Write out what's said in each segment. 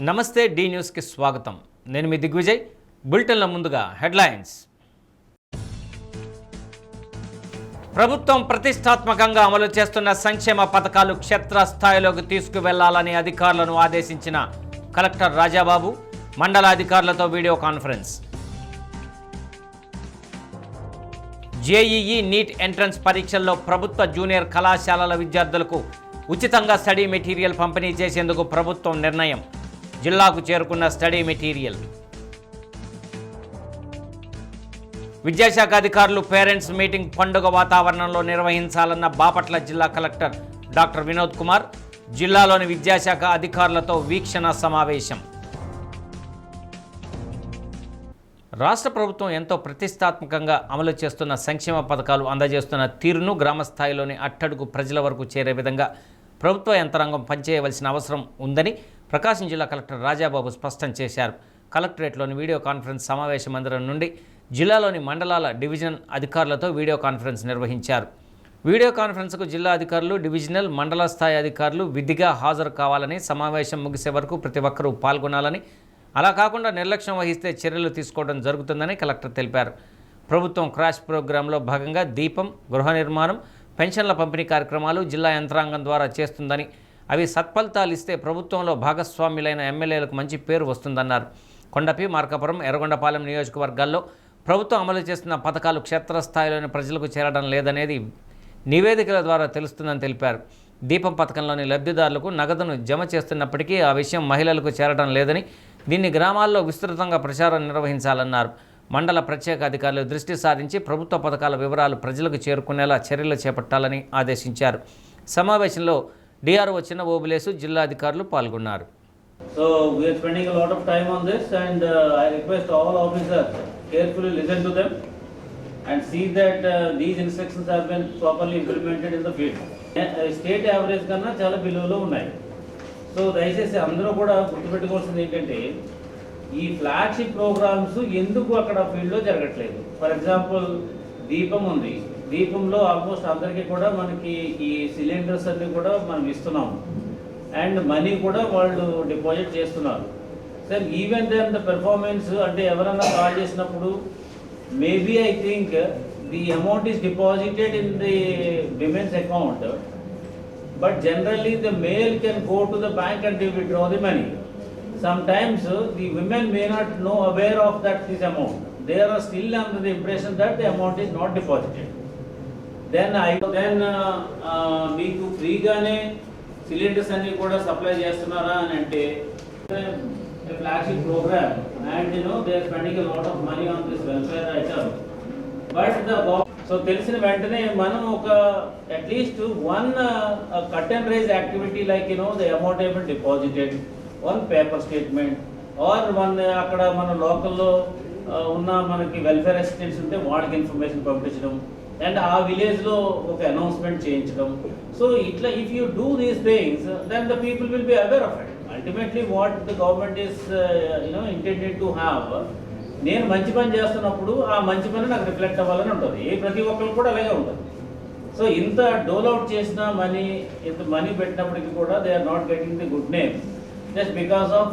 నమస్తే డి న్యూస్కి స్వాగతం. నేను మీ దిగ్విజయ్. బులెటిన్ల ముందుగా హెడ్లైన్స్. ప్రభుత్వం ప్రతిష్టాత్మకంగా అమలు చేస్తున్న సంక్షేమ పథకాలు క్షేత్రస్థాయిలోకి తీసుకువెళ్లాలని అధికారులను ఆదేశించిన కలెక్టర్ రాజాబాబు. మండల అధికారులతో video conference. JEE NEET entrance పరీక్షల్లో ప్రభుత్వ జూనియర్ కళాశాలల విద్యార్థులకు ఉచితంగా స్టడీ మెటీరియల్ పంపిణీ చేసేందుకు ప్రభుత్వం నిర్ణయం. జిల్లాకు చేరుకున్న స్టడీ మెటీరియల్. విద్యాశాఖ అధికారులు పేరెంట్స్ మీటింగ్ పండుగ వాతావరణంలో నిర్వహించాలన్న బాపట్ల జిల్లా కలెక్టర్ డాక్టర్ వినోద్ కుమార్. జిల్లాలోని విద్యాశాఖ అధికారులతో వీక్షణ సమావేశం. రాష్ట్ర ప్రభుత్వం ఎంతో ప్రతిష్టాత్మకంగా అమలు చేస్తున్న సంక్షేమ పథకాలు అందజేస్తున్న తీరును గ్రామస్థాయిలోని అట్టడుగు ప్రజల వరకు చేరే విధంగా ప్రభుత్వ యంత్రాంగం పనిచేయవలసిన అవసరం ఉందని ప్రకాశం జిల్లా కలెక్టర్ రాజాబాబు స్పష్టం చేశారు. కలెక్టరేట్లోని వీడియో కాన్ఫరెన్స్ సమావేశ మందిరం నుండి జిల్లాలోని మండలాల డివిజనల్ అధికారులతో వీడియో కాన్ఫరెన్స్ నిర్వహించారు. వీడియో కాన్ఫరెన్స్కు జిల్లా అధికారులు, డివిజనల్, మండల స్థాయి అధికారులు విధిగా హాజరు కావాలని, సమావేశం ముగిసే వరకు ప్రతి ఒక్కరూ పాల్గొనాలని, అలా కాకుండా నిర్లక్ష్యం వహిస్తే చర్యలు తీసుకోవడం జరుగుతుందని కలెక్టర్ తెలిపారు. ప్రభుత్వం క్రాష్ ప్రోగ్రాంలో భాగంగా దీపం, గృహ నిర్మాణం, పెన్షన్ల పంపిణీ కార్యక్రమాలు జిల్లా యంత్రాంగం ద్వారా చేస్తుందని, అవి సత్ఫలితాలు ఇస్తే ప్రభుత్వంలో భాగస్వామ్యులైన ఎమ్మెల్యేలకు మంచి పేరు వస్తుందన్నారు. కొండపి, మార్కాపురం, ఎర్రగొండపాలెం నియోజకవర్గాల్లో ప్రభుత్వం అమలు చేస్తున్న పథకాలు క్షేత్రస్థాయిలోని ప్రజలకు చేరడం లేదనేది నివేదికల ద్వారా తెలుస్తుందని తెలిపారు. దీపం పథకంలోని లబ్ధిదారులకు నగదును జమ చేస్తున్నప్పటికీ ఆ విషయం మహిళలకు చేరడం లేదని, దీన్ని గ్రామాల్లో విస్తృతంగా ప్రచారం నిర్వహించాలన్నారు. మండల ప్రత్యేక అధికారులు దృష్టి సారించి ప్రభుత్వ పథకాల వివరాలు ప్రజలకు చేరుకునేలా చర్యలు చేపట్టాలని ఆదేశించారు. సమావేశంలో డిఆర్ఓ చిన్న ఓబులేసు, జిల్లా అధికారులు పాల్గొన్నారు. So we are spending a lot of time on this, and I request all officers carefully listen to them and see that these instructions have been properly implemented in the field. State average కన్నా చాలా బిలోలో ఉన్నాయి. So దయచేసి అందరూ కూడా గుర్తుపెట్టుకోవాల్సింది ఏంటంటే, ఈ flagship programmes ఎందుకు అక్కడ ఫీల్డ్లో జరగట్లేదు. ఫర్ ఎగ్జాంపుల్ దీపం ఉంది. దీపంలో ఆల్మోస్ట్ అందరికీ కూడా మనకి ఈ సిలిండర్స్ అన్నీ కూడా మనం ఇస్తున్నాము, అండ్ మనీ కూడా వాళ్ళు డిపాజిట్ చేస్తున్నారు. Sir even then the performance అంటే ఎవరన్నా కాల్ చేసినప్పుడు maybe I think the amount is deposited in the women's account, but generally the male can go to the bank and they withdraw the money. Sometimes the women may not know aware of that this amount. They are still under the impression that the amount is not deposited. Then మీకు ఫ్రీగానే cylinders అన్ని కూడా supply చేస్తున్నారా అని అంటే flagship program, and they are spending a lot of money on this welfare item. But so తెలిసిన వెంటనే మనం ఒక at least one cut and rise activity like the amount able deposited, one paper statement, or one అక్కడ మన లోకల్లో ఉన్న మనకి welfare assistants ఉంటే వాళ్ళకి ఇన్ఫర్మేషన్ పంపించడం, అండ్ ఆ విలేజ్లో ఒక అనౌన్స్మెంట్ చేయించడం. సో ఇట్లా if you do these things then the people will be aware of it. Ultimately what the government is intended to have, నేను మంచి పని చేస్తున్నప్పుడు ఆ మంచి పని నాకు రిఫ్లెక్ట్ అవ్వాలని ఉంటుంది. ప్రతి ఒక్కరు కూడా అలాగే ఉంటుంది. సో ఇంత డోల్అవుట్ చేసిన మనీ, ఇంత మనీ పెట్టినప్పటికీ కూడా they are not getting the good name just because of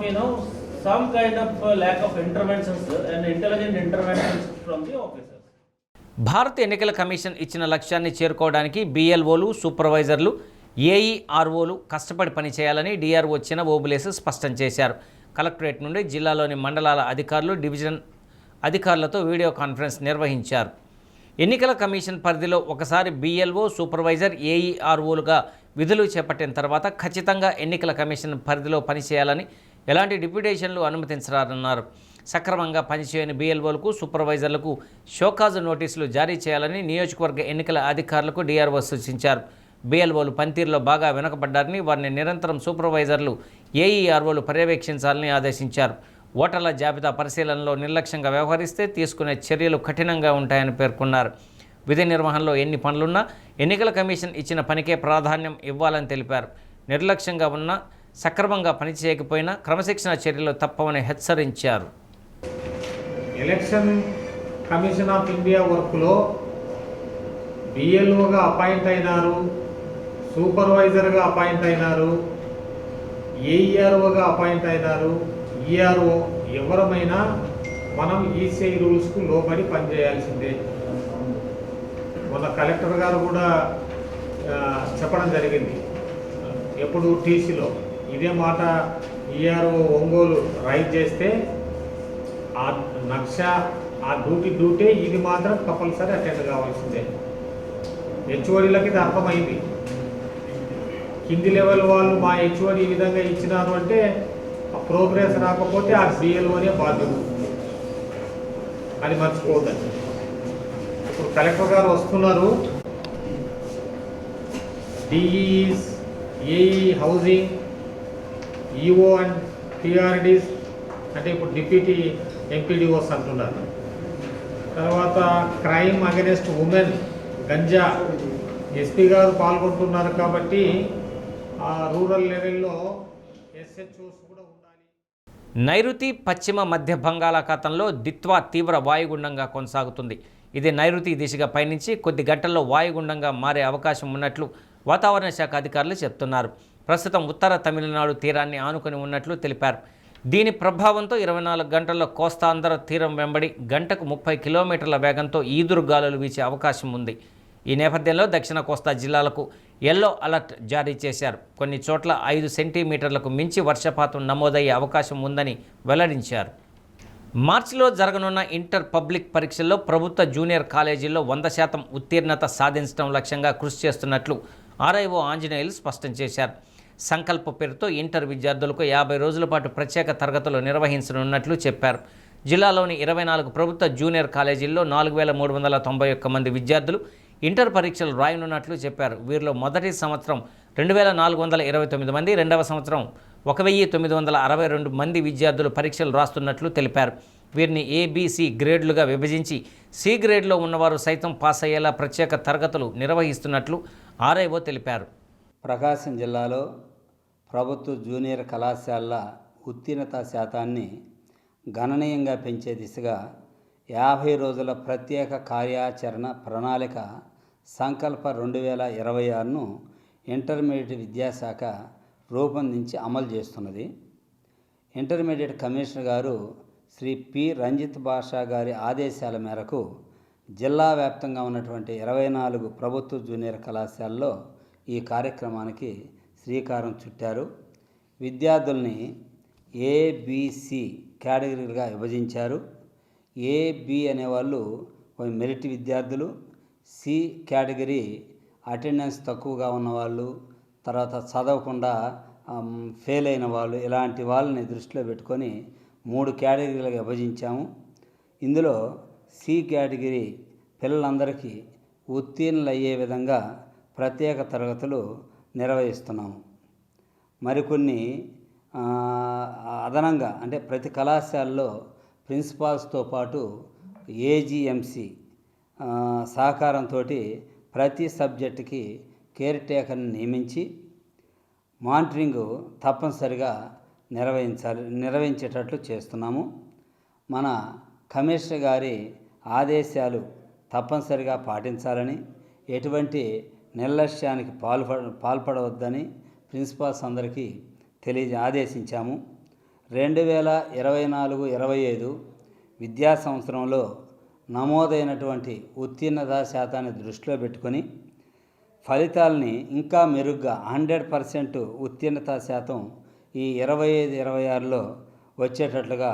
some kind of lack of interventions and intelligent interventions from the officers. భారత ఎన్నికల కమిషన్ ఇచ్చిన లక్ష్యాన్ని చేరుకోవడానికి బిఎల్ఓలు, సూపర్వైజర్లు, ఏఈఆర్ఓలు కష్టపడి పనిచేయాలని డిఆర్ఓ చిన్న ఓబులేసు స్పష్టం చేశారు. కలెక్టరేట్ నుండి జిల్లాలోని మండలాల అధికారులు, డివిజన్ అధికారులతో వీడియో కాన్ఫరెన్స్ నిర్వహించారు. ఎన్నికల కమిషన్ పరిధిలో ఒకసారి బిఎల్ఓ, సూపర్వైజర్, ఏఈఆర్ఓలుగా విధులు చేపట్టిన తర్వాత ఖచ్చితంగా ఎన్నికల కమిషన్ పరిధిలో పనిచేయాలని, ఎలాంటి డిప్యూటేషన్లు అనుమతించరాదన్నారు. సక్రమంగా పనిచేయని బిఎల్ఓలకు, సూపర్వైజర్లకు షోకాజు నోటీసులు జారీ చేయాలని నియోజకవర్గ ఎన్నికల అధికారులకు డిఆర్ఓ సూచించారు. బిఎల్ఓలు పనితీరులో బాగా వెనుకబడ్డారని, వారిని నిరంతరం సూపర్వైజర్లు, ఏఈఆర్ఓలు పర్యవేక్షించాలని ఆదేశించారు. ఓటర్ల జాబితా పరిశీలనలో నిర్లక్ష్యంగా వ్యవహరిస్తే తీసుకునే చర్యలు కఠినంగా ఉంటాయని పేర్కొన్నారు. విధి నిర్వహణలో ఎన్ని పనులున్నా ఎన్నికల కమిషన్ ఇచ్చిన పనికే ప్రాధాన్యం ఇవ్వాలని తెలిపారు. నిర్లక్ష్యంగా ఉన్నా, సక్రమంగా పనిచేయకపోయినా క్రమశిక్షణ చర్యలు తప్పవని హెచ్చరించారు. ఎలక్షన్ కమిషన్ ఆఫ్ ఇండియా వర్క్లో బిఎల్ఓగా అపాయింట్ అయినారు, సూపర్వైజర్గా అపాయింట్ అయినారు, ఏ ఈఆర్ఓగా అపాయింట్ అయినారు, ఈఆర్ఓ ఎవరమైనా మనం ఈసీఐ రూల్స్కు లోబడి పనిచేయాల్సిందే. మొన్న కలెక్టర్ గారు కూడా చెప్పడం జరిగింది. ఎప్పుడు టీసీలో ఇదే మాట ఈఆర్ఓ ఒంగోలు రైజ్ చేస్తే ఆ నక్ష ఆ డ్యూటీ ఇది మాత్రం కంపల్సరీ అటెండ్ కావాల్సిందే. హెచ్ఓడీలకి ఇది అర్థమైంది. కింది లెవెల్ వాళ్ళు మా హెచ్ఓడి ఈ విధంగా ఇచ్చినారు అంటే ఆ ప్రోగ్రెస్ రాకపోతే ఆ బిఎల్ఓనే బాధ్యత. అది మర్చిపోవద్దండి. ఇప్పుడు కలెక్టర్ గారు వస్తున్నారు. డిఈస్, ఏఈ హౌసింగ్, ఈఓ అండ్ టీఆర్డీస్ అంటే ఇప్పుడు డిప్యూటీ ఎంపీడీఓస్ అంటున్నారు. తర్వాత crime against women, ganja SP గారు పాల్గొంటున్నారు కాబట్టి ఆ రూరల్ లెవెల్లో ఎస్హెచ్ఓస్ కూడా ఉండాలి. నైరుతి పశ్చిమ మధ్య బంగాళాఖాతంలో దిత్వా తీవ్ర వాయుగుండంగా కొనసాగుతుంది. ఇది నైరుతి దిశగా పయనించి కొద్ది గంటల్లో వాయుగుండంగా మారే అవకాశం ఉన్నట్లు వాతావరణ శాఖ అధికారులు చెప్తున్నారు. ప్రస్తుతం ఉత్తర తమిళనాడు తీరాన్ని ఆనుకొని ఉన్నట్లు తెలిపారు. దీని ప్రభావంతో 24 గంటల్లో కోస్తాంధ్ర తీరం వెంబడి గంటకు 30 కిలోమీటర్ల వేగంతో ఈదురుగాలులు వీచే అవకాశం ఉంది. ఈ నేపథ్యంలో దక్షిణ కోస్తా జిల్లాలకు ఎల్లో అలర్ట్ జారీ చేశారు. కొన్ని చోట్ల 5 సెంటీమీటర్లకు మించి వర్షపాతం నమోదయ్యే అవకాశం ఉందని వెల్లడించారు. మార్చిలో జరగనున్న ఇంటర్ పబ్లిక్ పరీక్షల్లో ప్రభుత్వ జూనియర్ కాలేజీల్లో 100% ఉత్తీర్ణత సాధించడం లక్ష్యంగా కృషి చేస్తున్నట్లు ఆర్ఐఓ ఆంజనేయులు స్పష్టం చేశారు. సంకల్ప పేరుతో ఇంటర్ విద్యార్థులకు 50 రోజుల పాటు ప్రత్యేక తరగతులు నిర్వహించనున్నట్లు చెప్పారు. జిల్లాలోని 24 ప్రభుత్వ జూనియర్ కాలేజీల్లో 4391 మంది విద్యార్థులు ఇంటర్ పరీక్షలు రాయనున్నట్లు చెప్పారు. వీరిలో మొదటి సంవత్సరం 2429 మంది, రెండవ సంవత్సరం 1962 మంది విద్యార్థులు పరీక్షలు రాస్తున్నట్లు తెలిపారు. వీరిని ఏబిసి గ్రేడ్లుగా విభజించి సి గ్రేడ్లో ఉన్నవారు సైతం పాస్ అయ్యేలా ప్రత్యేక తరగతులు నిర్వహిస్తున్నట్లు ఆర్ఐఓ తెలిపారు. ప్రకాశం జిల్లాలో ప్రభుత్వ జూనియర్ కళాశాలల ఉత్తీర్ణత శాతాన్ని గణనీయంగా పెంచే దిశగా 50 రోజుల ప్రత్యేక కార్యాచరణ ప్రణాళిక సంకల్ప 2026ను ఇంటర్మీడియట్ విద్యాశాఖ రూపొందించి అమలు చేస్తున్నది. ఇంటర్మీడియట్ కమిషనర్ గారు శ్రీ పి రంజిత్ బాషా గారి ఆదేశాల మేరకు జిల్లా వ్యాప్తంగా ఉన్నటువంటి 24 ప్రభుత్వ జూనియర్ కళాశాలలో ఈ కార్యక్రమానికి శ్రీకారం చుట్టారు. విద్యార్థుల్ని ఏబిసి కేటగిరీలుగా విభజించారు. ఏబి అనేవాళ్ళు మెరిట్ విద్యార్థులు, సి కేటగిరీ అటెండెన్స్ తక్కువగా ఉన్నవాళ్ళు, తర్వాత చదవకుండా ఫెయిల్ అయిన వాళ్ళు, ఇలాంటి వాళ్ళని దృష్టిలో పెట్టుకొని 3 కేటగిరీలుగా విభజించాము. ఇందులో సి కేటగిరీ పిల్లలందరికీ ఉత్తీర్ణులు అయ్యే విధంగా ప్రత్యేక తరగతులు నిర్వహిస్తున్నాము. మరికొన్ని అదనంగా అంటే ప్రతి కళాశాలలో ప్రిన్సిపాల్స్తో పాటు ఏజీఎంసీ సహకారంతో ప్రతి సబ్జెక్టుకి కేర్ టేకర్ని నియమించి మానిటరింగ్ తప్పనిసరిగా నిర్వహించేటట్లు చేస్తున్నాము. మన కమిషనర్ గారి ఆదేశాలు తప్పనిసరిగా పాటించాలని, ఎటువంటి నిర్లక్ష్యానికి పాల్పడవద్దని ప్రిన్సిపాల్స్ అందరికీ ఆదేశించాము. 2024-25 విద్యా సంవత్సరంలో నమోదైనటువంటి ఉత్తీర్ణత శాతాన్ని దృష్టిలో పెట్టుకొని ఫలితాలని ఇంకా మెరుగ్గా 100% ఉత్తీర్ణత శాతం ఈ 25-26లో వచ్చేటట్లుగా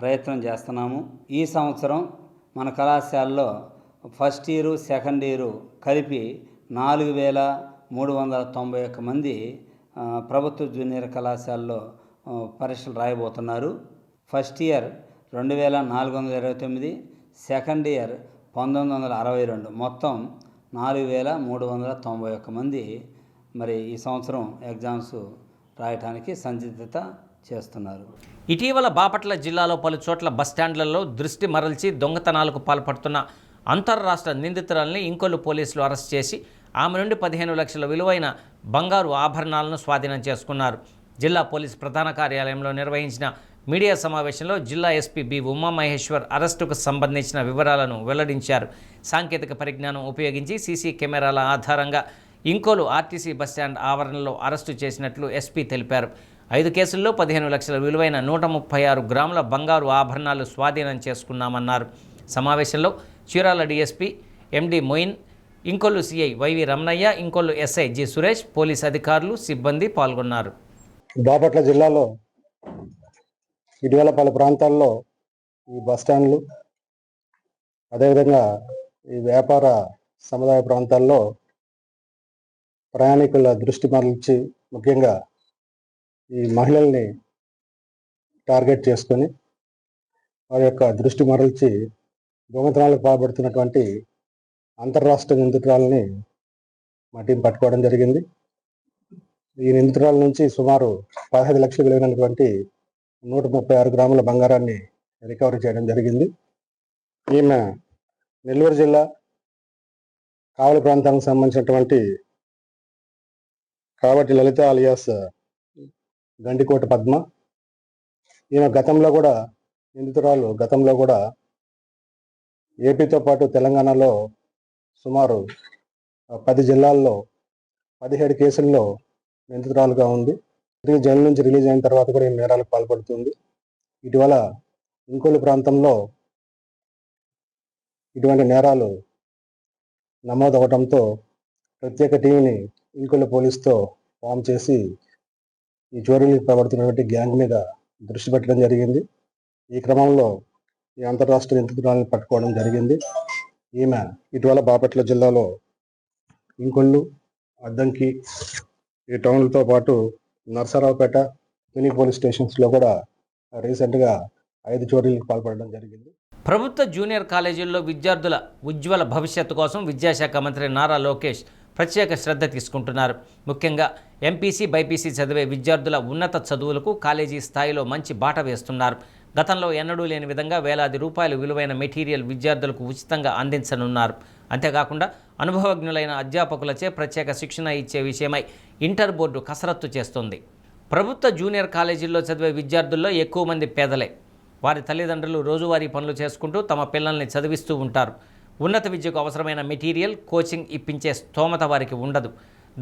ప్రయత్నం చేస్తున్నాము. ఈ సంవత్సరం మన కళాశాలలో ఫస్ట్ ఇయరు, సెకండ్ ఇయరు కలిపి 4391 మంది ప్రభుత్వ జూనియర్ కళాశాలలో పరీక్షలు రాయబోతున్నారు. ఫస్ట్ ఇయర్ 2429, సెకండ్ ఇయర్ 1962, మొత్తం 4391 మంది మరి ఈ సంవత్సరం ఎగ్జామ్స్ రాయడానికి సంసిద్ధత చేస్తున్నారు. ఇటీవల బాపట్ల జిల్లాలో పలు చోట్ల బస్టాండ్లలో దృష్టి మరల్చి దొంగతనాలకు పాల్పడుతున్న అంతర్రాష్ట్ర నిందితురాల్ని ఇంకొల్లు పోలీసులు అరెస్ట్ చేసి ఆమె నుండి 15 లక్షల విలువైన బంగారు ఆభరణాలను స్వాధీనం చేసుకున్నారు. జిల్లా పోలీస్ ప్రధాన కార్యాలయంలో నిర్వహించిన మీడియా సమావేశంలో జిల్లా ఎస్పీ బి ఉమామహేశ్వర్ అరెస్టుకు సంబంధించిన వివరాలను వెల్లడించారు. సాంకేతిక పరిజ్ఞానం ఉపయోగించి సీసీ కెమెరాల ఆధారంగా ఇంకోలు ఆర్టీసీ బస్టాండ్ ఆవరణలో అరెస్టు చేసినట్లు ఎస్పీ తెలిపారు. 5 కేసుల్లో 15 లక్షల విలువైన 136 గ్రాముల బంగారు ఆభరణాలు స్వాధీనం చేసుకున్నామన్నారు. సమావేశంలో Chirala DSP MD Moin, Inkollu CI YV Ramanaiah, Inkollu SI G Suresh, police అధికారులు, సిబ్బంది పాల్గొన్నారు. బాపట్ల జిల్లాలో ఇటీవల పలు ప్రాంతాల్లో ఈ బస్టాండ్లు, అదేవిధంగా ఈ వ్యాపార సముదాయ ప్రాంతాల్లో ప్రయాణికుల దృష్టి మరల్చి, ముఖ్యంగా ఈ మహిళల్ని టార్గెట్ చేసుకొని వారి యొక్క దృష్టి మరల్చి దొంగతనాలకు పాల్పడుతున్నటువంటి అంతర్రాష్ట్ర నిందితురాలని మా టీం పట్టుకోవడం జరిగింది. ఈ నిందితురాల నుంచి సుమారు 15 లక్షలు విలువైనటువంటి 136 గ్రాముల బంగారాన్ని రికవరీ చేయడం జరిగింది. ఈమె నెల్లూరు జిల్లా కావలి ప్రాంతానికి సంబంధించినటువంటి కావటి లలిత అలియాస్ గండికోట పద్మ. ఈమె నిందితురాలు గతంలో కూడా ఏపీతో పాటు తెలంగాణలో సుమారు 10 జిల్లాల్లో 17 కేసుల్లో నిందితురాలుగా ఉంది. తిరిగి జైలు నుంచి రిలీజ్ అయిన తర్వాత కూడా ఈ నేరాలకు పాల్పడుతుంది. ఇటీవల ఇంకొల్లు ప్రాంతంలో ఇటువంటి నేరాలు నమోదవడంతో ప్రత్యేక టీంని ఇంకొల్లు పోలీసుతో ఫామ్ చేసి ఈ చోరీలకు పాల్పడుతున్నటువంటి గ్యాంగ్ మీద దృష్టి పెట్టడం జరిగింది. ఈ క్రమంలో ఈ అంతర్రాష్ట్ర నిందితురాలను పట్టుకోవడం జరిగింది. ఈమె ఇటీవల బాపట్ల జిల్లాలో ఇంకొల్లు, అద్దంకి ఈ టౌన్లతో పాటు నర్సరావుపేట, మినీ పోలీస్ స్టేషన్స్లో కూడా రీసెంట్గా 5 చోరీలకు పాల్పడడం జరిగింది. ప్రభుత్వ జూనియర్ కాలేజీల్లో విద్యార్థుల ఉజ్వల భవిష్యత్తు కోసం విద్యాశాఖ మంత్రి నారా లోకేష్ ప్రత్యేక శ్రద్ధ తీసుకుంటున్నారు. ముఖ్యంగా ఎంపీసీ, బైపీసీ చదివే విద్యార్థుల ఉన్నత చదువులకు కాలేజీ స్థాయిలో మంచి బాట వేస్తున్నారు. గతంలో ఎన్నడూ లేని విధంగా వేలాది రూపాయలు విలువైన మెటీరియల్ విద్యార్థులకు ఉచితంగా అందించనున్నారు. అంతేకాకుండా అనుభవజ్ఞులైన అధ్యాపకులచే ప్రత్యేక శిక్షణ ఇచ్చే విషయమై ఇంటర్ బోర్డు కసరత్తు చేస్తోంది. ప్రభుత్వ జూనియర్ కాలేజీల్లో చదివే విద్యార్థుల్లో ఎక్కువ మంది పేదలే. వారి తల్లిదండ్రులు రోజువారీ పనులు చేసుకుంటూ తమ పిల్లల్ని చదివిస్తూ ఉంటారు. ఉన్నత విద్యకు అవసరమైన మెటీరియల్, కోచింగ్ ఇప్పించే స్తోమత వారికి ఉండదు.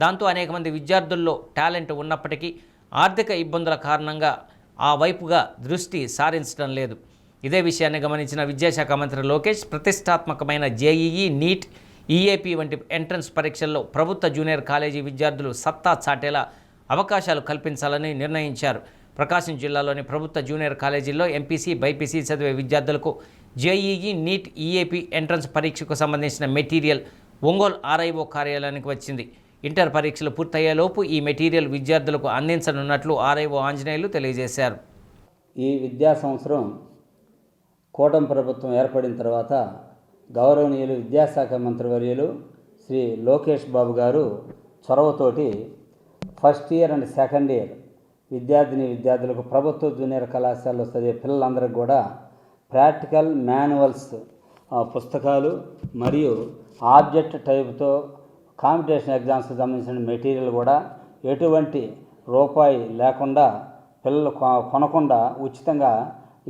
దాంతో అనేక మంది విద్యార్థుల్లో టాలెంట్ ఉన్నప్పటికీ ఆర్థిక ఇబ్బందుల కారణంగా ఆ వైపుగా దృష్టి సారించడం లేదు. ఇదే విషయాన్ని గమనించిన విద్యాశాఖ మంత్రి లోకేష్ ప్రతిష్టాత్మకమైన జేఈఈ, నీట్, ఈఏపీ వంటి ఎంట్రన్స్ పరీక్షల్లో ప్రభుత్వ జూనియర్ కాలేజీ విద్యార్థులు సత్తా చాటేలా అవకాశాలు కల్పించాలని నిర్ణయించారు. ప్రకాశం జిల్లాలోని ప్రభుత్వ జూనియర్ కాలేజీల్లో ఎంపీసీ, బైపీసీ చదివే విద్యార్థులకు జేఈఈ, నీట్, ఈఏపీ ఎంట్రన్స్ పరీక్షకు సంబంధించిన మెటీరియల్ ఒంగోలు ఆర్ఐఓ కార్యాలయానికి వచ్చింది. ఇంటర్ పరీక్షలు పూర్తయ్యేలోపు ఈ మెటీరియల్ విద్యార్థులకు అందించనున్నట్లు ఆర్ఐఓ ఆంజనేయులు తెలియజేశారు. ఈ విద్యా సంవత్సరం కూటమి ప్రభుత్వం ఏర్పడిన తర్వాత గౌరవనీయులు విద్యాశాఖ మంత్రివర్యులు శ్రీ లోకేష్ బాబు గారు చొరవతోటి first year and second year విద్యార్థులకు ప్రభుత్వ జూనియర్ కళాశాలలో చదివే పిల్లలందరికీ కూడా ప్రాక్టికల్ మాన్యువల్స్ పుస్తకాలు మరియు ఆబ్జెక్ట్ టైప్తో కాంపిటీషన్ ఎగ్జామ్స్కి సంబంధించిన మెటీరియల్ కూడా ఎటువంటి రూపాయి లేకుండా పిల్లలు కొనకుండా ఉచితంగా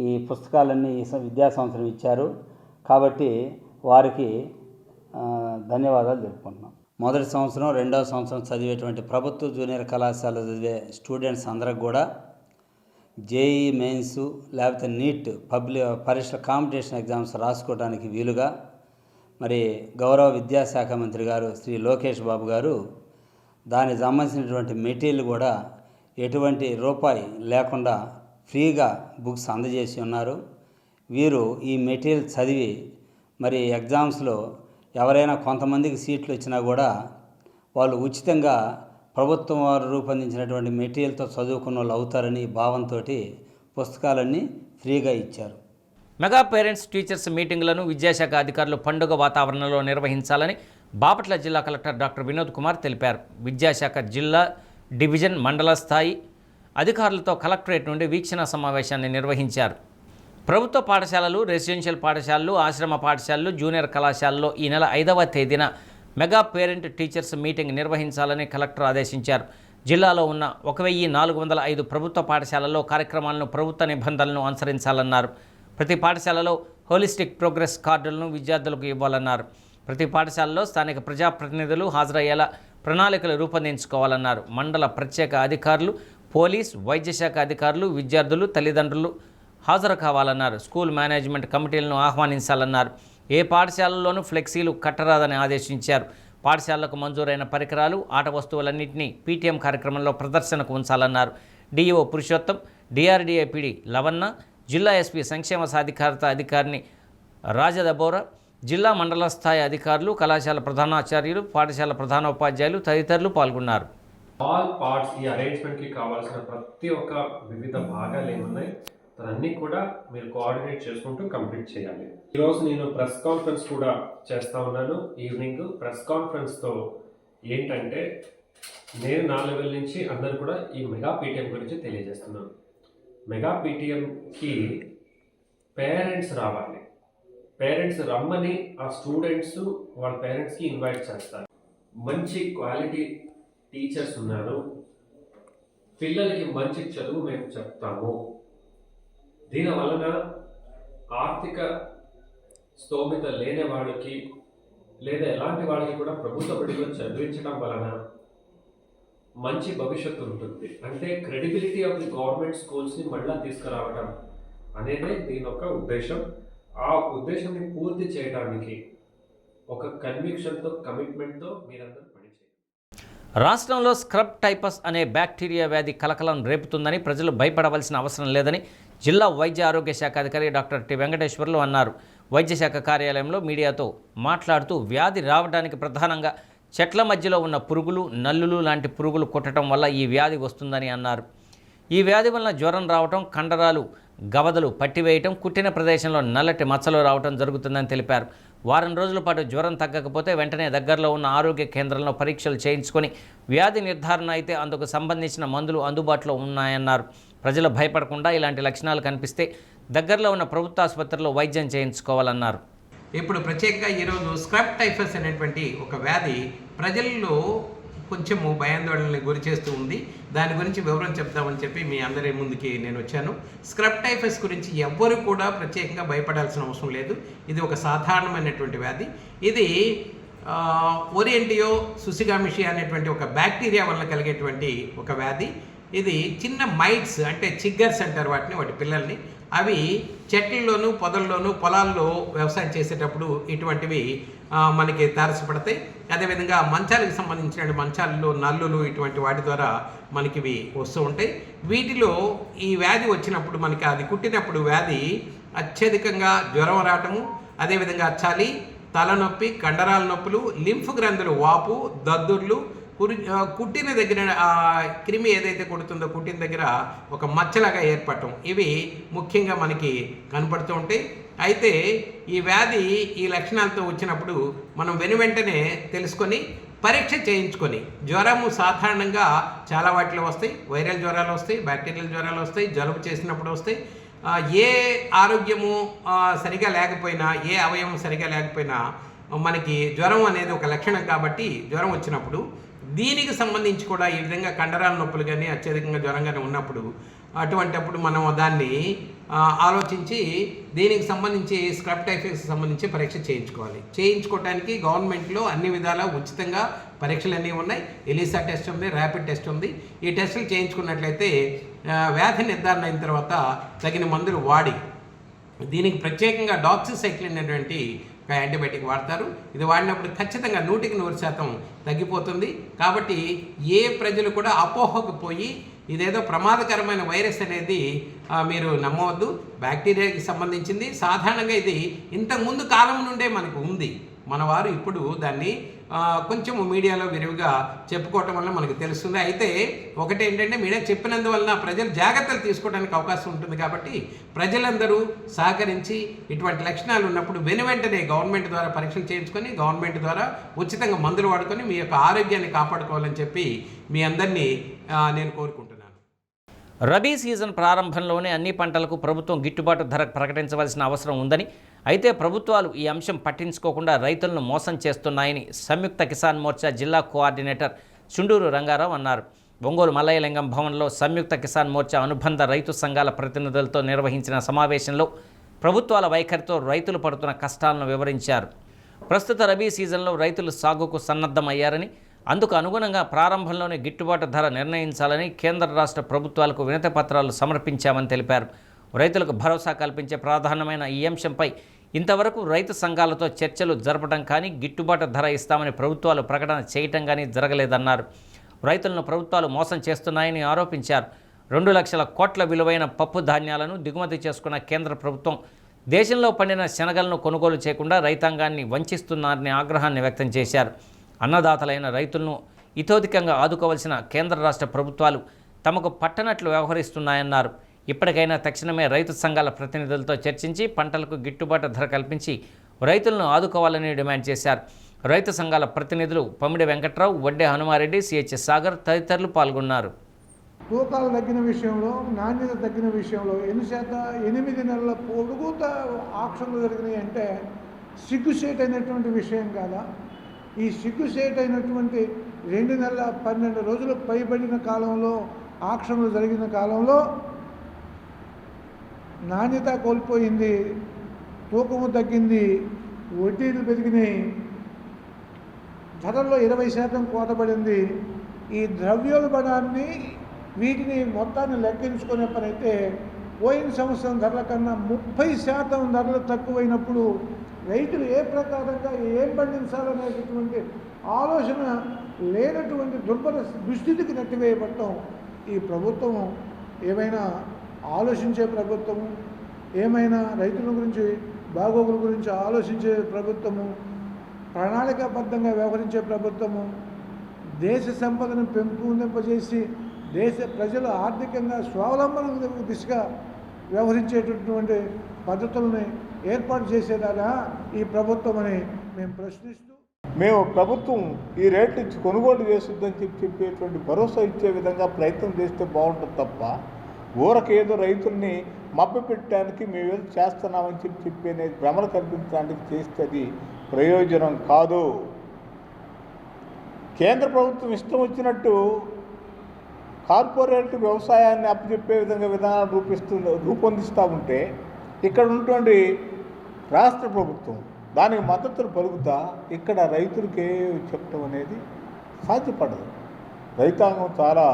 ఈ పుస్తకాలన్నీ ఈ విద్యా సంవత్సరం ఇచ్చారు. కాబట్టి వారికి ధన్యవాదాలు తెలుపుకుంటున్నాం. మొదటి సంవత్సరం, రెండవ సంవత్సరం చదివేటువంటి ప్రభుత్వ జూనియర్ కళాశాల చదివే స్టూడెంట్స్ అందరికి కూడా జేఈ మెయిన్స్ లేకపోతే నీట్ పరీక్ష కాంపిటీషన్ ఎగ్జామ్స్ రాసుకోవడానికి వీలుగా మరి గౌరవ విద్యాశాఖ మంత్రి గారు శ్రీ లోకేష్ బాబు గారు దానికి సంబంధించినటువంటి మెటీరియల్ కూడా ఎటువంటి రూపాయి లేకుండా ఫ్రీగా బుక్స్ అందజేసి ఉన్నారు. వీరు ఈ మెటీరియల్ చదివి మరి ఎగ్జామ్స్లో ఎవరైనా కొంతమందికి సీట్లు వచ్చినా కూడా వాళ్ళు ఉచితంగా ప్రభుత్వం వారు రూపొందించినటువంటి మెటీరియల్తో చదువుకున్న వాళ్ళు అవుతారని భావంతో పుస్తకాలన్నీ ఫ్రీగా ఇచ్చారు. మెగా పేరెంట్స్ టీచర్స్ మీటింగులను విద్యాశాఖ అధికారులు పండుగ వాతావరణంలో నిర్వహించాలని బాపట్ల జిల్లా కలెక్టర్ డాక్టర్ వినోద్ కుమార్ తెలిపారు. విద్యాశాఖ జిల్లా, డివిజన్, మండల స్థాయి అధికారులతో కలెక్టరేట్ నుండి వీక్షణ సమావేశాన్ని నిర్వహించారు. ప్రభుత్వ పాఠశాలలు, రెసిడెన్షియల్ పాఠశాలలు, ఆశ్రమ పాఠశాలలు, జూనియర్ కళాశాలలో ఈ నెల 5వ తేదీన మెగా పేరెంట్ టీచర్స్ మీటింగ్ నిర్వహించాలని కలెక్టర్ ఆదేశించారు. జిల్లాలో ఉన్న 1405 ప్రభుత్వ పాఠశాలల్లో కార్యక్రమాలను ప్రభుత్వ నిబంధనలను అనుసరించాలన్నారు. ప్రతి పాఠశాలలో హోలిస్టిక్ ప్రోగ్రెస్ కార్డులను విద్యార్థులకు ఇవ్వాలన్నారు. ప్రతి పాఠశాలలో స్థానిక ప్రజాప్రతినిధులు హాజరయ్యేలా ప్రణాళికలు రూపొందించుకోవాలన్నారు. మండల ప్రత్యేక అధికారులు పోలీస్, వైద్య శాఖ అధికారులు, విద్యార్థులు, తల్లిదండ్రులు హాజరు కావాలన్నారు. స్కూల్ మేనేజ్మెంట్ కమిటీలను ఆహ్వానించాలన్నారు. ఏ పాఠశాలల్లోనూ ఫ్లెక్సీలు కట్టరాదని ఆదేశించారు. పాఠశాలలకు మంజూరైన పరికరాలు, ఆట వస్తువులన్నింటినీ పీటీఎం కార్యక్రమంలో ప్రదర్శనకు ఉంచాలన్నారు. DEO Purushottam, DRDA PD Lavanna, జిల్లా ఎస్పీ సంక్షేమ సాధికారత అధికారిని రాజదబోరా, జిల్లా మండల స్థాయి అధికారులు, కళాశాల ప్రధానాచార్యులు, పాఠశాల ప్రధానోపాధ్యాయులు తదితరులు పాల్గొన్నారు. ఆల్ పార్ట్స్ ఈ అరేంజ్మెంట్కి కావాల్సిన ప్రతి ఒక్క వివిధ భాగాలు ఏమున్నాయి అన్నీ కూడా మీరు కోఆర్డినేట్ చేసుకుంటూ కంప్లీట్ చేయాలి. ఈరోజు నేను ప్రెస్ కాన్ఫరెన్స్ కూడా చేస్తా ఉన్నాను. ఈవినింగ్ ప్రెస్ కాన్ఫరెన్స్తో ఏంటంటే నేను నా లెవెల్ నుంచి అందరు కూడా ఈ మెగా పీటీఎం గురించి తెలియజేస్తున్నాను. మెగా పీటీఎంకి పేరెంట్స్ రావాలి. పేరెంట్స్ రమ్మని ఆ స్టూడెంట్స్ వాళ్ళ పేరెంట్స్కి ఇన్వైట్ చేస్తారు. మంచి క్వాలిటీ టీచర్స్ ఉన్నారు. పిల్లలకి మంచి చదువు మేము చెప్తాము. దీని వలన ఆర్థిక స్తోమత లేని వాళ్ళకి లేదా ఎలాంటి వాళ్ళకి కూడా ప్రభుత్వ బడిలో చదివించడం వలన మంచి భవిష్యత్తు ఉంటుంది. అంటే క్రెడిబిలిటీ ఆఫ్ ది గవర్నమెంట్ స్కూల్స్ని మళ్ళీ తీసుకురావడం అనేదే దీని యొక్క ఉద్దేశం. ఆ ఉద్దేశాన్ని పూర్తి చేయడానికి ఒక కన్విక్షన్తో, కమిట్మెంట్తో మీరందరూ పనిచేయాలి. రాష్ట్రంలో స్క్రబ్ టైపస్ అనే బ్యాక్టీరియా వ్యాధి కలకలం రేపుతుందని, ప్రజలు భయపడవలసిన అవసరం లేదని జిల్లా వైద్య ఆరోగ్య శాఖ అధికారి డాక్టర్ టి వెంకటేశ్వర్లు అన్నారు. వైద్య శాఖ కార్యాలయంలో మీడియాతో మాట్లాడుతూ వ్యాధి రావడానికి ప్రధానంగా చెట్ల మధ్యలో ఉన్న పురుగులు, నల్లులు లాంటి పురుగులు కుట్టడం వల్ల ఈ వ్యాధి వస్తుందని అన్నారు. ఈ వ్యాధి వలన జ్వరం రావటం, కండరాలు గవదలు పట్టివేయటం, కుట్టిన ప్రదేశంలో నల్లటి మచ్చలు రావటం జరుగుతుందని తెలిపారు. వారం రోజుల పాటు జ్వరం తగ్గకపోతే వెంటనే దగ్గరలో ఉన్న ఆరోగ్య కేంద్రంలో పరీక్షలు చేయించుకొని వ్యాధి నిర్ధారణ అయితే అందుకు సంబంధించిన మందులు అందుబాటులో ఉన్నాయన్నారు. ప్రజలు భయపడకుండా ఇలాంటి లక్షణాలు కనిపిస్తే దగ్గరలో ఉన్న ప్రభుత్వ ఆసుపత్రిలో వైద్యం చేయించుకోవాలన్నారు. ఇప్పుడు ప్రత్యేకంగా ఈరోజు స్క్రబ్ టైఫస్ అనేటువంటి ఒక వ్యాధి ప్రజల్లో కొంచెము భయాందోళనని గురి చేస్తూ ఉంది. దాని గురించి వివరం చెప్తామని చెప్పి మీ అందరి ముందుకి నేను వచ్చాను. స్క్రబ్ టైఫస్ గురించి ఎవ్వరు కూడా ప్రత్యేకంగా భయపడాల్సిన అవసరం లేదు. ఇది ఒక సాధారణమైనటువంటి వ్యాధి. ఇది ఓరియంటియో సుసిగామిషి అనేటువంటి ఒక బ్యాక్టీరియా వల్ల కలిగేటువంటి ఒక వ్యాధి. ఇది చిన్న మైట్స్ అంటే చిగ్గర్స్ అంటారు వాటిని, వాటి పిల్లల్ని. అవి చెట్లలోనూ, పొదల్లోనూ, పొలాల్లో వ్యవసాయం చేసేటప్పుడు ఇటువంటివి మనకి తారసపడతాయి. అదేవిధంగా మంచాలకు సంబంధించిన మంచాలలో నల్లులు ఇటువంటి వాటి ద్వారా మనకి ఇవి వస్తూ ఉంటాయి. వీటిలో ఈ వ్యాధి వచ్చినప్పుడు మనకి అది కుట్టినప్పుడు వ్యాధి అత్యధికంగా జ్వరం రావటము, అదేవిధంగా చలి, తలనొప్పి, కండరాల నొప్పులు, లింఫ్ గ్రంథులు వాపు, దద్దుర్లు, కుట్టిన దగ్గర క్రిమి ఏదైతే కుడుతుందో కుట్టిన దగ్గర ఒక మచ్చలాగా ఏర్పడటం, ఇవి ముఖ్యంగా మనకి కనపడుతూ ఉంటాయి. అయితే ఈ వ్యాధి ఈ లక్షణాలతో వచ్చినప్పుడు మనం వెనువెంటనే తెలుసుకొని పరీక్ష చేయించుకొని, జ్వరము సాధారణంగా చాలా వాటిలో వస్తాయి. వైరల్ జ్వరాలు వస్తాయి, బ్యాక్టీరియల్ జ్వరాలు వస్తాయి, జలుబు చేసినప్పుడు వస్తాయి. ఏ ఆరోగ్యము సరిగా లేకపోయినా, ఏ అవయవం సరిగా లేకపోయినా మనకి జ్వరం అనేది ఒక లక్షణం. కాబట్టి జ్వరం వచ్చినప్పుడు దీనికి సంబంధించి కూడా ఈ విధంగా కండరాల నొప్పులు కానీ అత్యధికంగా జ్వరం కానీ ఉన్నప్పుడు అటువంటిప్పుడు మనం దాన్ని ఆలోచించి దీనికి సంబంధించి స్క్రబ్ టైఫస్ సంబంధించి పరీక్ష చేయించుకోవాలి. చేయించుకోవడానికి గవర్నమెంట్లో అన్ని విధాలా ఉచితంగా పరీక్షలు అన్నీ ఉన్నాయి. ఎలిసా టెస్ట్ ఉంది, ర్యాపిడ్ టెస్ట్ ఉంది. ఈ టెస్టులు చేయించుకున్నట్లయితే వ్యాధి నిర్ధారణ అయిన తర్వాత తగిన మందులు వాడి, దీనికి ప్రత్యేకంగా డాక్సిసైక్లిన్ అనేటువంటి ఒక యాంటీబయాటిక్ వాడతారు. ఇది వాడినప్పుడు ఖచ్చితంగా 100% తగ్గిపోతుంది. కాబట్టి ఏ ప్రజలు కూడా అపోహకు పోయి ఇదేదో ప్రమాదకరమైన వైరస్ అనేది మీరు నమ్మవద్దు. బ్యాక్టీరియాకి సంబంధించింది. సాధారణంగా ఇది ఇంతకుముందు కాలం నుండే మనకు ఉంది. మన వారు ఇప్పుడు దాన్ని కొంచెం మీడియాలో విరివిగా చెప్పుకోవటం వల్ల మనకు తెలుస్తుంది. అయితే ఒకటి ఏంటంటే మీడియా చెప్పినందువలన ప్రజలు జాగ్రత్తలు తీసుకోవడానికి అవకాశం ఉంటుంది. కాబట్టి ప్రజలందరూ సహకరించి ఇటువంటి లక్షణాలు ఉన్నప్పుడు వెనువెంటనే గవర్నమెంట్ ద్వారా పరీక్షలు చేయించుకొని, గవర్నమెంట్ ద్వారా ఉచితంగా మందులు వాడుకొని మీ యొక్క ఆరోగ్యాన్ని కాపాడుకోవాలని చెప్పి మీ అందరినీ నేను కోరుకుంటున్నాను. రబీ సీజన్ ప్రారంభంలోనే అన్ని పంటలకు ప్రభుత్వం గిట్టుబాటు ధర ప్రకటించవలసిన అవసరం ఉందని, అయితే ప్రభుత్వాలు ఈ అంశం పట్టించుకోకుండా రైతులను మోసం చేస్తున్నాయని సంయుక్త కిసాన్ మోర్చా జిల్లా కోఆర్డినేటర్ చుండూరు రంగారావు అన్నారు. ఒంగోలు మల్లయ్యలింగం భవన్లో సంయుక్త కిసాన్ మోర్చా అనుబంధ రైతు సంఘాల ప్రతినిధులతో నిర్వహించిన సమావేశంలో ప్రభుత్వాల వైఖరితో రైతులు పడుతున్న కష్టాలను వివరించారు. ప్రస్తుత రబీ సీజన్లో రైతులు సాగుకు సన్నద్ధమయ్యారని, అందుకు అనుగుణంగా ప్రారంభంలోనే గిట్టుబాటు ధర నిర్ణయించాలని కేంద్ర రాష్ట్ర ప్రభుత్వాలకు వినతి పత్రాలు సమర్పించామని తెలిపారు. రైతులకు భరోసా కల్పించే ప్రధానమైన ఈ అంశంపై ఇంతవరకు రైతు సంఘాలతో చర్చలు జరపడం కానీ గిట్టుబాటు ధర ఇస్తామని ప్రభుత్వాలు ప్రకటన చేయటం కానీ జరగలేదన్నారు. రైతులను ప్రభుత్వాలు మోసం చేస్తున్నాయని ఆరోపించారు. 2 లక్షల కోట్ల విలువైన పప్పు ధాన్యాలను దిగుమతి చేసుకున్న కేంద్ర ప్రభుత్వం దేశంలో పండిన శనగలను కొనుగోలు చేయకుండా రైతాంగాన్ని వంచిస్తున్నారని ఆగ్రహాన్ని వ్యక్తం చేశారు. అన్నదాతలైన రైతులను ఇతోధికంగా ఆదుకోవాల్సిన కేంద్ర రాష్ట్ర ప్రభుత్వాలు తమకు పట్టనట్లు వ్యవహరిస్తున్నాయన్నారు. ఇప్పటికైనా తక్షణమే రైతు సంఘాల ప్రతినిధులతో చర్చించి పంటలకు గిట్టుబాటు ధర కల్పించి రైతులను ఆదుకోవాలని డిమాండ్ చేశారు. రైతు సంఘాల ప్రతినిధులు పమిడి వెంకట్రావు, వడ్డే హనుమారెడ్డి, సిహెచ్ సాగర్ తదితరులు పాల్గొన్నారు. తూకాలు తగ్గిన విషయంలో, నాణ్యత తగ్గిన విషయంలో 8 నెలల పొడుగుత ఆక్షన్లు జరిగినాయి అంటే సిగ్గుసేట్ అయినటువంటి విషయం కాదా? ఈ సిగ్గుసేట్ అయినటువంటి 2 నెలల 12 రోజులు పైబడిన కాలంలో ఆక్షన్లు జరిగిన కాలంలో నాణ్యత కోల్పోయింది, తూకము తగ్గింది, వడ్డీలు పెరిగినాయి, ధరల్లో 20% కోతపడింది. ఈ ద్రవ్యోల్బణాన్ని వీటిని మొత్తాన్ని లెక్కించుకునే పని అయితే పోయిన సంవత్సరం ధరల కన్నా 30% ధరలు తక్కువైనప్పుడు రైతులు ఏ ప్రకారంగా ఏం పండించాలనేటటువంటి ఆలోచన లేనటువంటి దుర్బల దుస్థితికి నెట్టివేయబడటం ఈ ప్రభుత్వం ఏమైనా ఆలోచించే ప్రభుత్వము, ఏమైనా రైతుల గురించి బాగోగుల గురించి ఆలోచించే ప్రభుత్వము, ప్రణాళికాబద్ధంగా వ్యవహరించే ప్రభుత్వము, దేశ సంపదను పెంపొందింపజేసి దేశ ప్రజలు ఆర్థికంగా స్వావలంబన దిశగా వ్యవహరించేటటువంటి పద్ధతుల్ని ఏర్పాటు చేసేదానా ఈ ప్రభుత్వం అని మేము ప్రశ్నిస్తూ, మేము ప్రభుత్వం ఈ రేట్ ఇచ్చి కొనుగోలు చేస్తుందని చెప్పేటువంటి భరోసా ఇచ్చే విధంగా ప్రయత్నం చేస్తే బాగుంటుంది తప్ప ఊరకేదో రైతుల్ని మభ్యపెట్టడానికి మేమేదో చేస్తున్నామని చెప్పి భ్రమలు కల్పించడానికి చేస్తే అది ప్రయోజనం కాదు. కేంద్ర ప్రభుత్వం ఇష్టం వచ్చినట్టు కార్పొరేట్ వ్యవసాయాన్ని అప్పచెప్పే విధంగా విధానాలు రూపొందిస్తూ ఉంటే ఇక్కడ ఉన్నటువంటి రాష్ట్ర ప్రభుత్వం దానికి మద్దతులు పలుకుతా ఇక్కడ రైతులకే చెప్పడం అనేది సాధ్యపడదు. రైతాంగం చాలా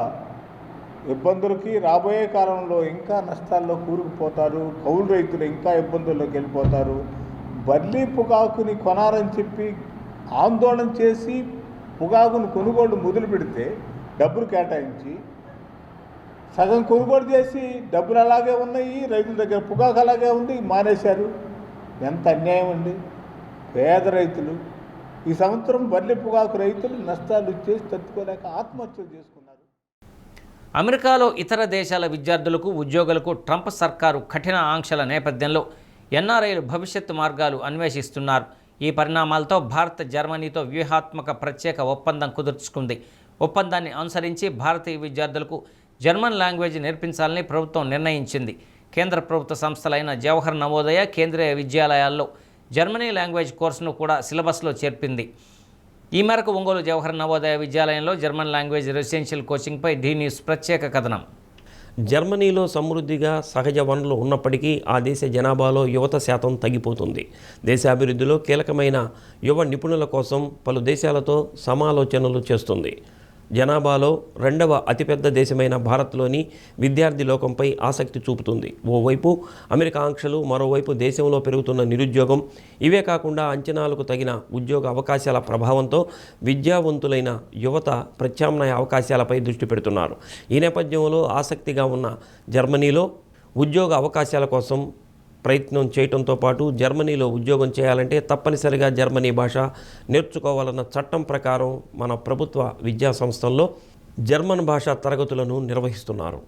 ఇబ్బందులకి రాబోయే కాలంలో ఇంకా నష్టాల్లో కూరుకుపోతారు. కౌలు రైతులు ఇంకా ఇబ్బందుల్లోకి వెళ్ళిపోతారు. బర్లీ పొగాకుని కొనాలని చెప్పి ఆందోళన చేసి పొగాకును కొనుగోలు మొదలు పెడితే డబ్బులు కేటాయించి సగం కొనుగోలు చేసి డబ్బులు అలాగే ఉన్నాయి, రైతుల దగ్గర పొగాకు అలాగే ఉంది, మానేశారు. ఎంత అన్యాయం అండి. పేద రైతులు ఈ సంవత్సరం బర్లీ పొగాకు రైతులు నష్టాలు చేసి తట్టుకోలేక ఆత్మహత్యలు చేసుకున్నారు. అమెరికాలో ఇతర దేశాల విద్యార్థులకు, ఉద్యోగులకు ట్రంప్ సర్కారు కఠిన ఆంక్షల నేపథ్యంలో ఎన్ఆర్ఐలు భవిష్యత్తు మార్గాలు అన్వేషిస్తున్నారు. ఈ పరిణామాలతో భారత్ జర్మనీతో వ్యూహాత్మక ప్రత్యేక ఒప్పందం కుదుర్చుకుంది. ఒప్పందాన్ని అనుసరించి భారతీయ విద్యార్థులకు జర్మన్ లాంగ్వేజ్ నేర్పించాలని ప్రభుత్వం నిర్ణయించింది. కేంద్ర ప్రభుత్వ సంస్థలైన జవహర్ నవోదయ, కేంద్రీయ విద్యాలయాల్లో జర్మనీ లాంగ్వేజ్ కోర్సును కూడా సిలబస్లో చేర్పింది. ఈ మేరకు ఒంగోలు జవహర్ నవోదయ విద్యాలయంలో జర్మన్ లాంగ్వేజ్ రెసిడెన్షియల్ కోచింగ్పై ఢీ న్యూస్ ప్రత్యేక కథనం. జర్మనీలో సమృద్ధిగా సహజ వనరులు ఉన్నప్పటికీ ఆ దేశ జనాభాలో యువత శాతం తగ్గిపోతుంది. దేశాభివృద్ధిలో కీలకమైన యువ నిపుణుల కోసం పలు దేశాలతో సమాలోచనలు చేస్తుంది. జనాభాలో 2వ అతిపెద్ద దేశమైన భారత్లోని విద్యార్థి లోకంపై ఆసక్తి చూపుతుంది. ఓవైపు అమెరికా ఆంక్షలు, మరోవైపు దేశంలో పెరుగుతున్న నిరుద్యోగం, ఇవే కాకుండా అంచనాలకు తగిన ఉద్యోగ అవకాశాల ప్రభావంతో విద్యావంతులైన యువత ప్రత్యామ్నాయ అవకాశాలపై దృష్టి పెడుతున్నారు. ఈ నేపథ్యంలో ఆసక్తిగా ఉన్న జర్మనీలో ఉద్యోగ అవకాశాల కోసం ప్రయత్నం చేయడంతో పాటు జర్మనీలో ఉద్యోగం చేయాలంటే తప్పనిసరిగా జర్మనీ భాష నేర్చుకోవాలన్న చట్టం ప్రకారం మన ప్రభుత్వ విద్యా సంస్థల్లో జర్మన్ భాష తరగతులను నిర్వహిస్తున్నారు.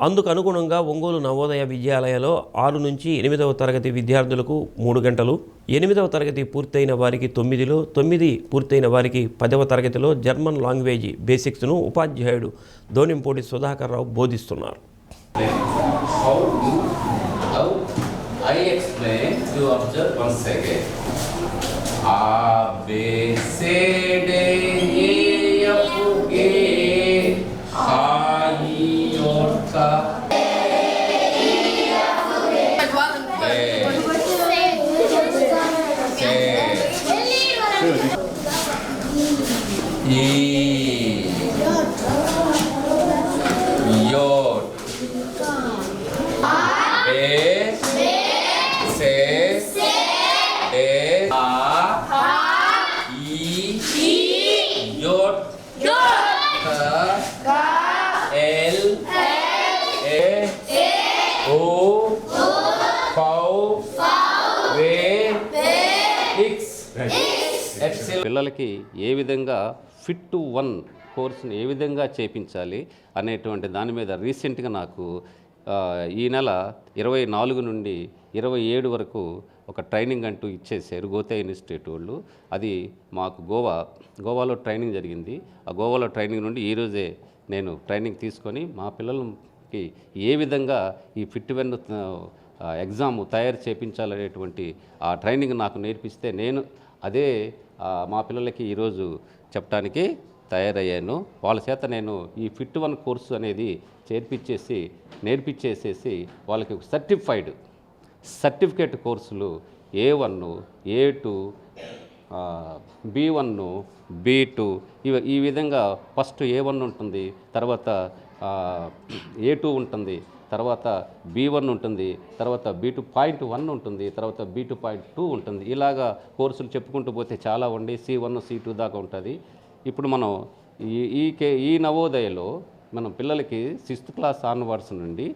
అందుకు అనుగుణంగా ఒంగోలు నవోదయ విద్యాలయంలో 6 నుంచి 8వ తరగతి విద్యార్థులకు 3 గంటలు, 8వ తరగతి పూర్తయిన వారికి 9లో, 9 పూర్తయిన వారికి 10వ తరగతిలో జర్మన్ లాంగ్వేజ్ బేసిక్స్ను ఉపాధ్యాయుడు దోనింపూడి సుధాకర్ రావు బోధిస్తున్నారు. I explain, you observe 1 second. A, B, C, D, E, F, G, H, I, J, K, L, M, N, O, P, Yod. Be. Se. De. Ha. I. Yod. Ka. El. E. O. Pau. Ve. X. పిల్లలకి ఏ విధంగా fit to 1 కోర్సుని ఏ విధంగా చేపించాలి అనేటువంటి దాని మీద రీసెంట్గా నాకు ఈ నెల 24 నుండి 27 వరకు ఒక ట్రైనింగ్ అంటూ ఇచ్చేసారు గోతే ఇన్స్టిట్యూట్ వాళ్ళు. అది మాకు గోవాలో ట్రైనింగ్ జరిగింది. ఆ గోవాలో ట్రైనింగ్ నుండి ఈరోజే నేను ట్రైనింగ్ తీసుకొని మా పిల్లలకి ఏ విధంగా ఈ ఫిట్ 1 ఎగ్జామ్ తయారు చేయించాలనేటువంటి ఆ ట్రైనింగ్ నాకు నేర్పిస్తే నేను అదే మా పిల్లలకి ఈరోజు చెప్పడానికి తయారయ్యాను. వాళ్ళ చేత నేను ఈ ఫిట్ 1 కోర్సు అనేది నేర్పించేసేసి వాళ్ళకి సర్టిఫికేట్ కోర్సులు A1, A2, B1, B2 ఈ విధంగా ఫస్ట్ A1 ఉంటుంది, తర్వాత A2 ఉంటుంది, తర్వాత B1 ఉంటుంది, తర్వాత B2.1 ఉంటుంది, తర్వాత B2.2 ఉంటుంది. ఇలాగా కోర్సులు చెప్పుకుంటూ పోతే చాలా ఉండి C1, C2 దాకా ఉంటుంది. ఇప్పుడు మనం ఈ నవోదయలో మనం పిల్లలకి 6th క్లాస్ ఆన్వర్డ్స్ నుండి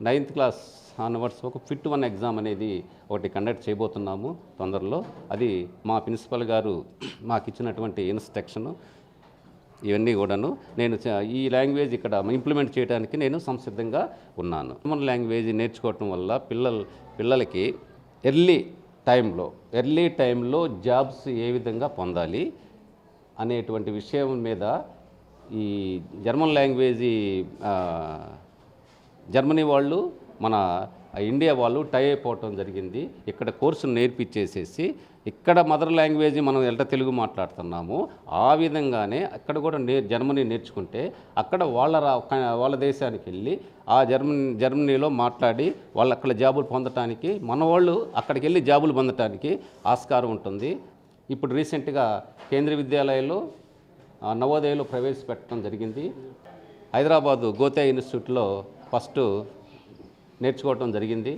9th క్లాస్ ఆన్వర్డ్స్ ఒక ఫిట్ 1 ఎగ్జామ్ అనేది ఒకటి కండక్ట్ చేయబోతున్నాము తొందరలో. అది మా ప్రిన్సిపల్ గారు మాకు ఇచ్చినటువంటి ఇన్స్ట్రక్షను. ఇవన్నీ కూడాను నేను ఈ లాంగ్వేజ్ ఇక్కడ ఇంప్లిమెంట్ చేయడానికి నేను సంసిద్ధంగా ఉన్నాను. జర్మన్ లాంగ్వేజ్ నేర్చుకోవటం వల్ల పిల్లలకి ఎర్లీ టైంలో జాబ్స్ ఏ విధంగా పొందాలి అనేటువంటి విషయం మీద ఈ జర్మన్ లాంగ్వేజ్ జర్మనీ వాళ్ళు మన ఇండియా వాళ్ళు టై అయిపోవటం జరిగింది. ఇక్కడ కోర్సును నేర్పించేసేసి ఇక్కడ మదర్ లాంగ్వేజ్ మనం ఎలా తెలుగు మాట్లాడుతున్నాము ఆ విధంగానే అక్కడ కూడా జర్మనీ నేర్చుకుంటే అక్కడ వాళ్ళ దేశానికి వెళ్ళి ఆ జర్మనీలో మాట్లాడి వాళ్ళు అక్కడ జాబులు పొందటానికి మన వాళ్ళు అక్కడికి వెళ్ళి జాబులు పొందటానికి ఆస్కారం ఉంటుంది. ఇప్పుడు రీసెంట్గా కేంద్రీయ విద్యాలయంలో నవోదయలో ప్రవేశపెట్టడం జరిగింది. హైదరాబాదు గోతే ఇన్స్టిట్యూట్లో ఫస్ట్ నేర్చుకోవటం జరిగింది,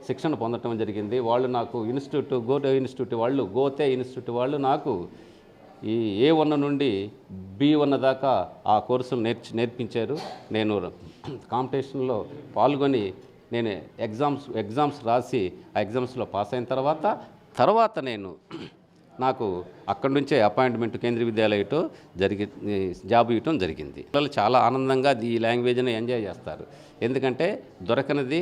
శిక్షణ పొందటం జరిగింది. వాళ్ళు నాకు గోతే ఇన్స్టిట్యూట్ వాళ్ళు నాకు ఈ A1 నుండి B1 దాకా ఆ కోర్సులు నేర్పించారు. నేను కాంపిటీషన్లో పాల్గొని నేను ఎగ్జామ్స్ రాసి ఆ ఎగ్జామ్స్లో పాస్ అయిన తర్వాత నేను నాకు అక్కడి నుంచే అపాయింట్మెంట్ కేంద్రీయ విద్యాలయంలో జాబ్ ఇవ్వటం జరిగింది. పిల్లలు చాలా ఆనందంగా ఈ లాంగ్వేజ్ని ఎంజాయ్ చేస్తారు. ఎందుకంటే దొరకనిది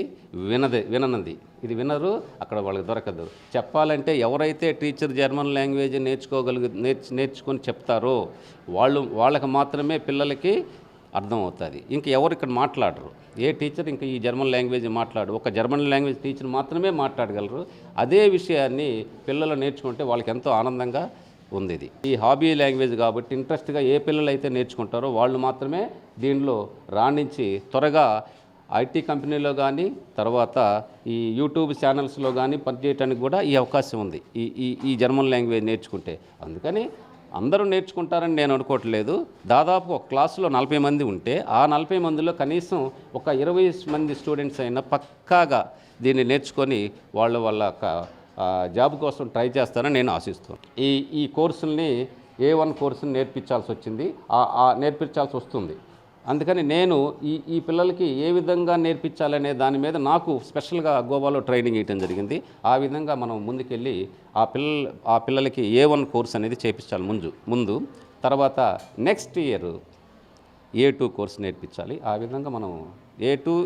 విననిది ఇది వినరు, అక్కడ వాళ్ళకి దొరకదు. చెప్పాలంటే ఎవరైతే టీచర్ జర్మన్ లాంగ్వేజ్ నేర్చుకొని చెప్తారో వాళ్ళకి మాత్రమే పిల్లలకి అర్థమవుతుంది. ఇంక ఎవరు ఇక్కడ మాట్లాడరు. ఏ టీచర్ ఇంకా ఈ జర్మన్ లాంగ్వేజ్ ఒక జర్మన్ లాంగ్వేజ్ టీచర్ మాత్రమే మాట్లాడగలరు. అదే విషయాన్ని పిల్లలు నేర్చుకుంటే వాళ్ళకి ఎంతో ఆనందంగా ఉంది. ఈ హాబీ లాంగ్వేజ్ కాబట్టి ఇంట్రెస్ట్గా ఏ పిల్లలు అయితే నేర్చుకుంటారో వాళ్ళు మాత్రమే దీనిలో రాణించి త్వరగా ఐటీ కంపెనీలో కానీ తర్వాత ఈ యూట్యూబ్ ఛానల్స్లో కానీ పనిచేయడానికి కూడా ఈ అవకాశం ఉంది ఈ జర్మన్ లాంగ్వేజ్ నేర్చుకుంటే. అందుకని అందరూ నేర్చుకుంటారని నేను అనుకోవట్లేదు. దాదాపు ఒక క్లాసులో 40 మంది ఉంటే ఆ 40 మందిలో కనీసం ఒక 20 మంది స్టూడెంట్స్ అయినా పక్కాగా దీన్ని నేర్చుకొని వాళ్ళ జాబ్ కోసం ట్రై చేస్తారని నేను ఆశిస్తున్నాను. ఈ కోర్సుల్ని A1 కోర్సుని నేర్పించాల్సి వస్తుంది. అందుకని నేను ఈ పిల్లలకి ఏ విధంగా నేర్పించాలనే దాని మీద నాకు స్పెషల్గా గోవాలో ట్రైనింగ్ ఇవ్వడం జరిగింది. ఆ విధంగా మనం ముందుకెళ్ళి ఆ పిల్లలకి A1 కోర్స్ అనేది చేయించాలి ముందు. తర్వాత నెక్స్ట్ ఇయర్ A2 కోర్స్ నేర్పించాలి. ఆ విధంగా మనం A2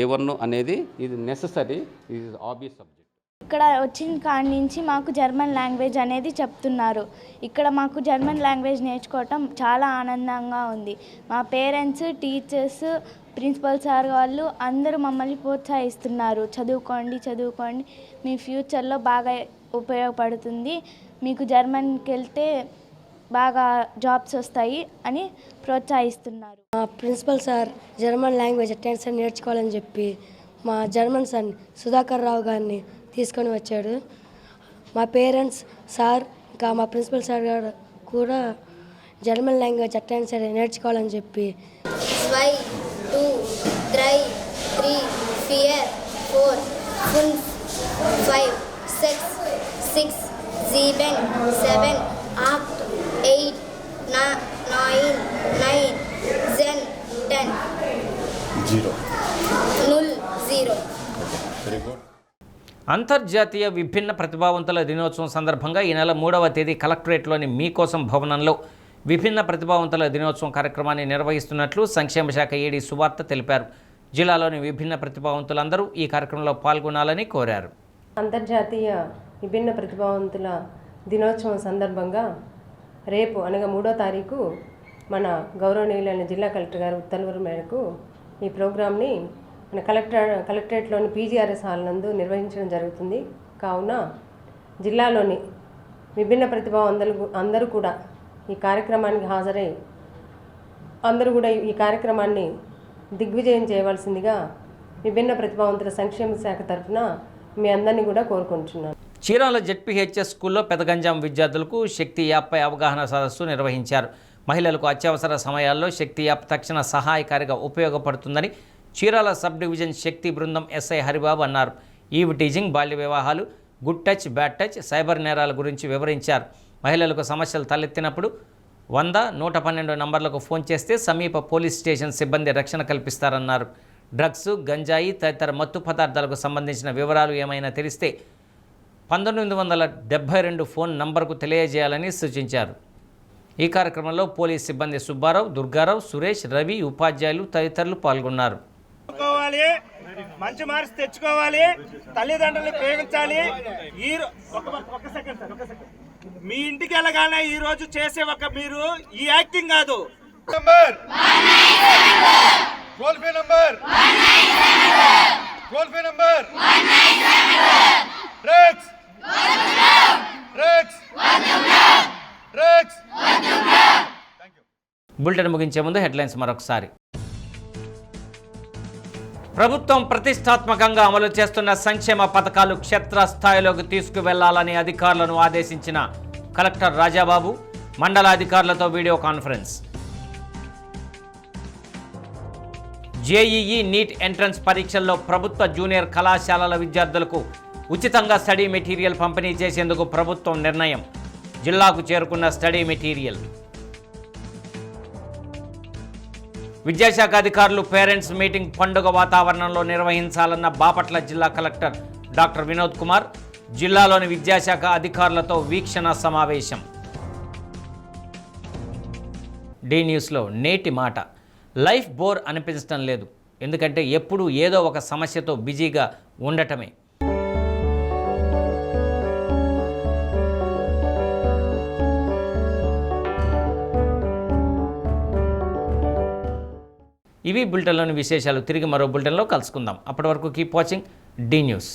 A1 అనేది ఇది నెససరీ, ఇది ఆబ్వియస్ సబ్జెక్ట్. ఇక్కడ వచ్చిన కాడి నుంచి మాకు జర్మన్ లాంగ్వేజ్ అనేది చెప్తున్నారు. ఇక్కడ మాకు జర్మన్ లాంగ్వేజ్ నేర్చుకోవటం చాలా ఆనందంగా ఉంది. మా పేరెంట్స్, టీచర్స్, ప్రిన్సిపల్ సార్ వాళ్ళు అందరూ మమ్మల్ని ప్రోత్సహిస్తున్నారు. చదువుకోండి, మీ ఫ్యూచర్లో బాగా ఉపయోగపడుతుంది, మీకు జర్మన్కి వెళ్తే బాగా జాబ్స్ వస్తాయి అని ప్రోత్సహిస్తున్నారు. మా principal sir German language tension నేర్చుకోవాలని చెప్పి మా జర్మన్ సార్ సుధాకర్ రావు గారిని తీసుకొని వచ్చాడు. మా పేరెంట్స్, సార్, ఇంకా మా ప్రిన్సిపల్ సార్ గారు కూడా జర్మన్ లాంగ్వేజ్ ఎట్టైనా సరే నేర్చుకోవాలని చెప్పి 2, 3, 4, 5, 6, 7, 8, 9, 10, 0. అంతర్జాతీయ విభిన్న ప్రతిభావంతుల దినోత్సవం సందర్భంగా ఈ నెల 3వ తేదీ కలెక్టరేట్లోని మీకోసం భవనంలో విభిన్న ప్రతిభావంతుల దినోత్సవం కార్యక్రమాన్ని నిర్వహిస్తున్నట్లు సంక్షేమ శాఖ ఏడీ సువార్త తెలిపారు. జిల్లాలోని విభిన్న ప్రతిభావంతులందరూ ఈ కార్యక్రమంలో పాల్గొనాలని కోరారు. అంతర్జాతీయ విభిన్న ప్రతిభావంతుల దినోత్సవం సందర్భంగా రేపు అనగా 3వ తారీఖు మన గౌరవనీయులైన జిల్లా కలెక్టర్ గారి ఉత్తర్వుల మేరకు ఈ ప్రోగ్రామ్ని మన కలెక్టరేట్లోని పీజీఆర్ఎస్ హాల్ నందు నిర్వహించడం జరుగుతుంది. కావున జిల్లాలోని విభిన్న ప్రతిభావంతులు అందరూ కూడా ఈ కార్యక్రమానికి హాజరై అందరూ కూడా ఈ కార్యక్రమాన్ని దిగ్విజయం చేయవలసిందిగా విభిన్న ప్రతిభావంతుల సంక్షేమ శాఖ తరఫున మీ అందరినీ కూడా కోరుకుంటున్నాను. చీరాల జెడ్పీహెచ్ఎస్ స్కూల్లో పెదగంజాం విద్యార్థులకు శక్తి యాప్పై అవగాహన సదస్సు నిర్వహించారు. మహిళలకు అత్యవసర సమయాల్లో శక్తి యాప్ తక్షణ సహాయకారిగా ఉపయోగపడుతుందని చీరాల సబ్ డివిజన్ శక్తి బృందం ఎస్ఐ హరిబాబు అన్నారు. ఈవ్ టీజింగ్, బాల్య వివాహాలు, good touch, bad touch, cyber నేరాల గురించి వివరించారు. మహిళలకు సమస్యలు తలెత్తినప్పుడు 100-112 నంబర్లకు ఫోన్ చేస్తే సమీప పోలీస్ స్టేషన్ సిబ్బంది రక్షణ కల్పిస్తారన్నారు. డ్రగ్స్, గంజాయి తదితర మత్తు పదార్థాలకు సంబంధించిన వివరాలు ఏమైనా తెలిస్తే 1972 ఫోన్ నంబర్కు తెలియజేయాలని సూచించారు. ఈ కార్యక్రమంలో పోలీస్ సిబ్బంది సుబ్బారావు, దుర్గారావు, సురేష్, రవి, ఉపాధ్యాయులు తదితరులు పాల్గొన్నారు. మంచి మార్క్స్ తెచ్చుకోవాలి, తల్లిదండ్రులు ప్రేమించాలి. మీ ఇంటికి వెళ్ళగానే ఈ రోజు చేసే మీరు ఈ యాక్టింగ్ కాదు. బులెటిన్ ముగించే ముందు హెడ్లైన్స్ మరొకసారి. ప్రభుత్వం ప్రతిష్టాత్మకంగా అమలు చేస్తున్న సంక్షేమ పథకాలు క్షేత్రస్థాయిలోకి తీసుకువెళ్లాలని అధికారులను ఆదేశించిన కలెక్టర్ రాజాబాబు. మండల అధికారులతో video conference. JEE NEET entrance పరీక్షల్లో ప్రభుత్వ జూనియర్ కళాశాలల విద్యార్థులకు ఉచితంగా స్టడీ మెటీరియల్ పంపిణీ చేసేందుకు ప్రభుత్వం నిర్ణయం. జిల్లాకు చేరుకున్న స్టడీ మెటీరియల్. విద్యాశాఖ అధికారులు పేరెంట్స్ మీటింగ్ పండుగ వాతావరణంలో నిర్వహించాలన్న బాపట్ల జిల్లా కలెక్టర్ డాక్టర్ వినోద్ కుమార్. జిల్లాలోని విద్యాశాఖ అధికారులతో వీక్షణ సమావేశం. డి న్యూస్లో నేటి మాట. లైఫ్ బోర్ అనిపించడం లేదు, ఎందుకంటే ఎప్పుడూ ఏదో ఒక సమస్యతో బిజీగా ఉండటమే. ఇవి బులెటిన్లోని విశేషాలు. తిరిగి మరో బులెటిన్లో కలుసుకుందాం. అప్పటి వరకు కీప్ వాచింగ్ డి న్యూస్.